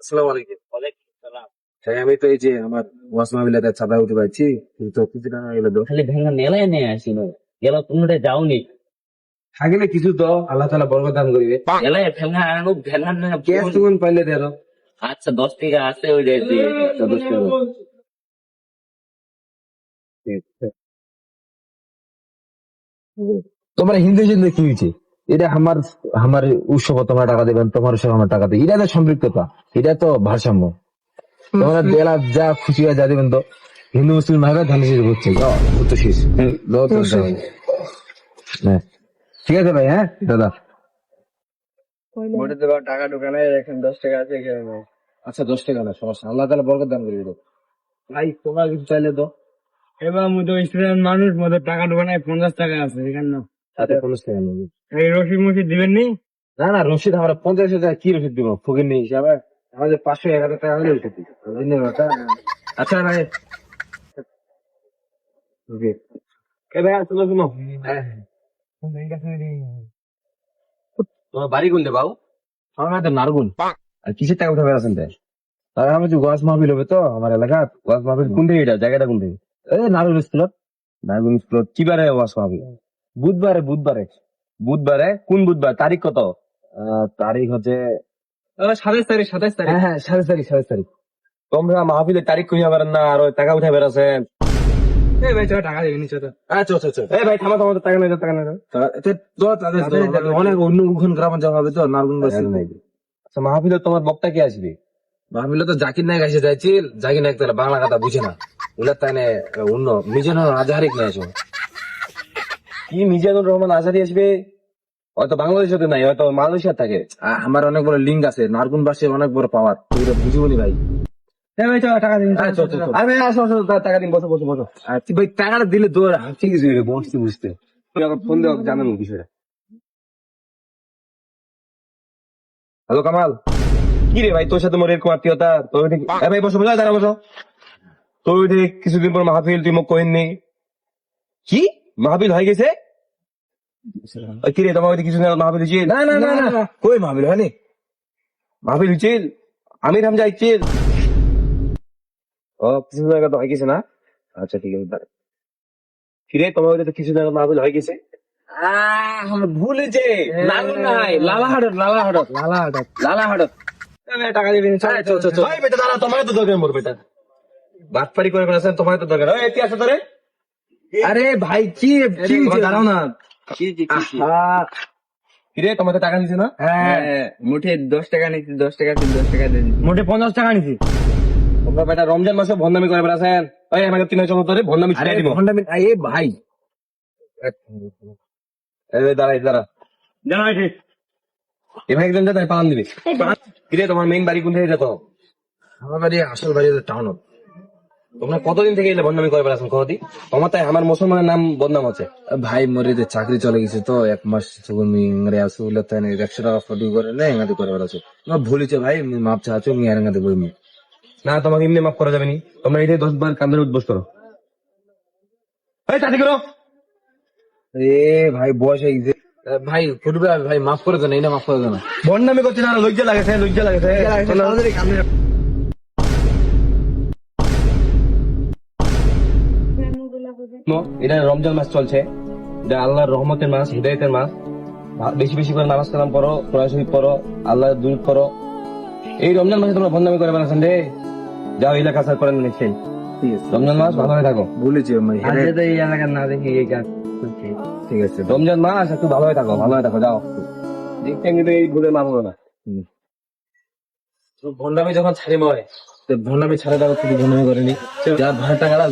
আসসালামু আলাইকুম। তাই আমি তো এই যে আমার ওয়াজ মাহফিলে ছাদা উঠে পাচ্ছি, কিন্তু কিছু টাকা গেলে তো খালি ভেঙা মেলায় নিয়ে আসিল গেলা কোনটা যাওনি থাকিলে কিছু তো আল্লাহ তাআলা বরকত দান করিবে। এলাই ভেঙা আনো ভেঙা না ক্যাশ তুমি পাইলে দে দাও। আচ্ছা 10 টাকা আছে ওই যাইছি 10 টাকা তোমার হিন্দু হিন্দু কি হয়েছে? এটা আমার আমার উৎসব তোমরা টাকা দেবেন, তোমার উৎসব আমার টাকা দেবে, এটা তো সম্পৃক্ততা, এটা তো ভারসাম্য। তোমরা দেলা যা খুশি হয় যা দেবেন তো। হিন্দু মুসলিম ভাইরা ধান শেষ করছে, তো শেষ দাও তো দাও। হ্যাঁ, ঠিক আছে ভাই। হ্যাঁ দাদা, মোটে দেবা টাকা ঢোকানে এখন 10 টাকা আছে এখানে নাও। আচ্ছা 10 টাকা না সমস্যা, আল্লাহ তাআলা বরকত দান করবে। ভাই তোমরা কিছু চাইলে তো। এবার মুই তো স্টুডেন্ট মানুষ, মোদের টাকা ঢোকানে 50 টাকা আছে এখানে নাও। সাথে 50 টাকা নেবে। এই রসিদ মসিদ দিবেন নি? না না, রসিদ আমরা 50,000 কি রসিদ দিব? ফকির নেই হিসাবে আমাদের 500-1000 টাকা হলে রসিদ দিই। বুঝলেন ব্যাপারটা? আচ্ছা ভাই, ওকে। এ ভাই শুনো শুনো, তোমার বাড়ি কোনটা বাবু? আমার বাড়ি তো নারগুন। আর কিসের টাকা উঠাবে আছেন তাই? তাই আমি যে ওয়াজ মাহফিল হবে তো আমার এলাকা, ওয়াজ মাহফিল কোন থেকে, এটা জায়গাটা কোন থেকে? নারগুন স্কুলত। নারগুন স্কুলত কি বারে ওয়াজ মাহফিল? বুধবারে বুধবারে বুধবারে কোন বুধবার? তারিখ কত? তারিখ হচ্ছে 27 তারিখ 27 তারিখ। হ্যাঁ হ্যাঁ 27 তারিখ। তোমরা মাহফিলের তারিখ কইয়া পারেন না আর ওই টাকা উঠে বেড়াছেন। এই ভাই চল টাকা দিবেন চল। আচ্ছা আচ্ছা আচ্ছা, এই ভাই থামা থামা, টাকা নেই টাকা নেই। অনেক অন্য গ্রামে যাওয়া হবে তো নারগুন বাসী। আচ্ছা মাহফিলে তোমার বক্তা কে আসবে? মাহফিলে তো জাকির নায়ক এসে যাইছিল। জাকির নায়ক তাহলে বাংলা কথা বুঝে না, ওগুলা তাই অন্য মিজানুর আজহারিক নিয়ে আসো। কি মিজানুর রহমান আজহারি আসবে? হয়তো বাংলাদেশে নাই, হয়তো মালয়েশিয়া থাকে। আমার অনেক বড় লিঙ্ক আছে, নারগুন বাসে অনেক বড় পাওয়ার, বুঝিবনি ভাই। এই ভাই চল টাকা দিবেন। আরে আসো আসো, টাকা দিন, বসো বসো বসো। আচ্ছা ভাই, টাকাটা দিলে তোর ঠিক আছে, বসছি বুঝতে। তুই এখন ফোন দেওয়া জানানো বিষয়টা। হ্যালো কামাল, কি রে ভাই, তোর সাথে মোর এরকম আত্মীয়তা? তোর ঠিক ভাই বসো বসো, দাঁড়া বসো। তোর ঠিক কিছুদিন পর মাহফিল, তুই মোক কইননি কি মাহফিল হয়ে গেছে? কি রে তোমার কিছুদিন আগে মাহফিল হয়েছিল? না না না না, কই মাহফিল হয়নি? মাহফিল হয়েছিল, আমির হামজা আইছিল। ও কিছুদিন আগে তো হয়ে গেছে না? আচ্ছা ঠিক আছে। ফিরে তোমার ওইটা তো কিছুদিন আগে মাহফিল হয়ে গেছে। ভুলেছে, নাগুন নাই, লালাহাটত লালাহাটত লালাহাটত। লালাহাটত। টাকা দিবেন চল। ভাই বেটা দাঁড়া, তোমার তো দরকার মোর বেটা, বাটপারি করে ফেলেছেন, তোমার তো দরকার। ওই এটি আছে তোরে। আরে ভাই কি কি দাঁড়াও না। ফিরে তোমার তো টাকা নিছে না? হ্যাঁ মুঠে 10 টাকা নিছি, 10 টাকা 10 টাকা দিয়ে দিছি। মোটে 50 টাকা নিছি। তোমরা বেটা রমজান মাসে ভন্ডামি করে বেড়াছেন। ওই আমাকে 3 চলো তোরে ভন্ডামি ছিড়াই দিব। ভন্ডামি এ ভাই, এই দাঁড়াই দাঁড়া, জানাই ঠিক। এ ভাই একজন যাতে পালন দিবি। ফিরে তোমার মেইন বাড়ি কোন থেকে যেত? আমার বাড়ি আসল বাড়ি টাউনত। তোমরা কতদিন থেকে এলে বদনামি করে বেড়াচ্ছেন কদি? তোমার তাই আমার মুসলমানের নাম বদনাম আছে। ভাই মরিতে চাকরি চলে গেছে তো, 1 মাস তুমি ইংরে আসো বলে তাই 100 টাকা ফটো করে না এঙ্গাতে করে বেড়াচ্ছো। তোমার ভুলিছে ভাই, মাপ চাচ্ছো নি আর এঙ্গাতে বইমি না, তোমাকে এমনি মাফ করা যাবে নি। তোমরা এটাই 10 বার কান্দরে উদ্বোস করো। এই চাকরি করো। এ ভাই বয়স হয়ে গেছে ভাই, ফুটবে ভাই, মাফ করে দেন, এই না মাফ করে দেন। বদনামি করছে না, লজ্জা লাগেছে লজ্জা লাগেছে। এটা রমজান মাস চলছে, এটা আল্লাহর রহমতের মাস, হিদায়তের মাস। বেশি বেশি করে নামাজ কালাম পড়ো, কোরআন শরীফ পড়ো, আল্লাহ দুরূদ পড়ো। এই রমজান মাসে তোমরা বদনামি করে বেড়াচ্ছেন রে। যাও এলাকা সার করেন নিশ্চয়ই। রমজান মাস ভালো হয়ে থাকো। বলেছি আজকে তো এই এলাকা না দেখি এই কাজ করছি। ঠিক আছে, রমজান মাস একটু ভালো হয়ে থাকো, ভালো হয়ে থাকো, যাও। দেখতে কিন্তু এই ভুলের মানবো না। ভন্ডামি যখন ছাড়ি ময়, ভন্ডামি ছাড়ে দাও, শুধু ভন্ডামি করেনি, যার ভাড়া টাকা দাও,